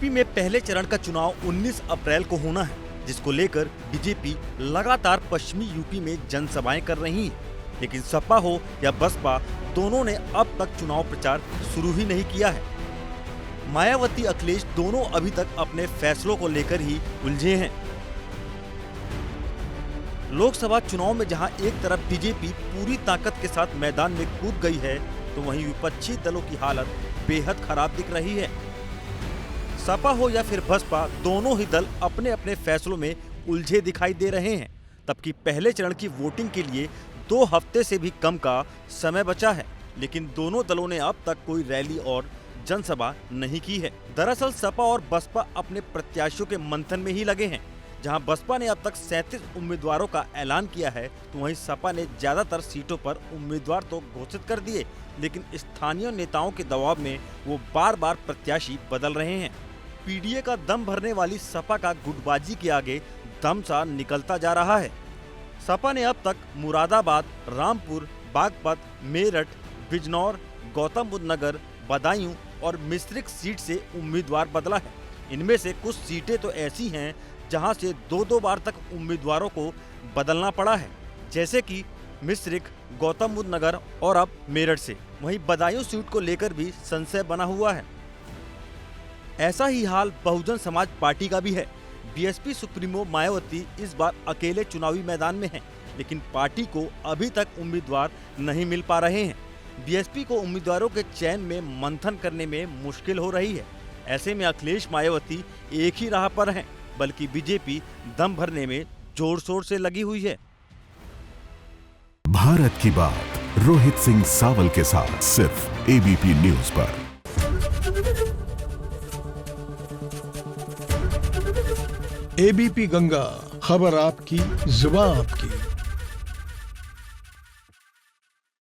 UP में पहले चरण का चुनाव 19 अप्रैल को होना है, जिसको लेकर बीजेपी लगातार पश्चिमी यूपी में जनसभाएं कर रही है। लेकिन सपा हो या बसपा, दोनों ने अब तक चुनाव प्रचार शुरू ही नहीं किया है। मायावती अखिलेश दोनों अभी तक अपने फैसलों को लेकर ही उलझे हैं। लोकसभा चुनाव में जहां एक तरफ बीजेपी पूरी ताकत के साथ मैदान में कूद गई है, तो वहीं विपक्षी दलों की हालत बेहद खराब दिख रही है। सपा हो या फिर बसपा, दोनों ही दल अपने अपने फैसलों में उलझे दिखाई दे रहे हैं। तबकि पहले चरण की वोटिंग के लिए 2 हफ्ते से भी कम का समय बचा है, लेकिन दोनों दलों ने अब तक कोई रैली और जनसभा नहीं की है। दरअसल सपा और बसपा अपने प्रत्याशियों के मंथन में ही लगे हैं। जहां बसपा ने अब तक 37 उम्मीदवारों का ऐलान किया है, तो वहीं सपा ने ज्यादातर सीटों पर उम्मीदवार तो घोषित कर दिए, लेकिन स्थानीय नेताओं के दबाव में वो बार बार प्रत्याशी बदल रहे हैं। पीडीए का दम भरने वाली सपा का गुटबाजी के आगे दम सा निकलता जा रहा है। सपा ने अब तक मुरादाबाद, रामपुर, बागपत, मेरठ, बिजनौर, गौतम बुद्ध नगर, बदायूं और मिश्रिख सीट से उम्मीदवार बदला है। इनमें से कुछ सीटें तो ऐसी हैं जहां से 2-2 बार तक उम्मीदवारों को बदलना पड़ा है, जैसे कि मिश्रिख, गौतम बुद्ध नगर और अब मेरठ से। वहीं बदायूं सीट को लेकर भी संशय बना हुआ है। ऐसा ही हाल बहुजन समाज पार्टी का भी है। बीएसपी सुप्रीमो मायावती इस बार अकेले चुनावी मैदान में हैं, लेकिन पार्टी को अभी तक उम्मीदवार नहीं मिल पा रहे हैं। बीएसपी को उम्मीदवारों के चयन में मंथन करने में मुश्किल हो रही है। ऐसे में अखिलेश मायावती एक ही राह पर हैं, बल्कि बीजेपी दम भरने में जोर शोर से लगी हुई है। भारत की बात रोहित सिंह सावल के साथ सिर्फ एबीपी न्यूज पर। एबीपी गंगा, खबर आपकी, जुबान आपकी।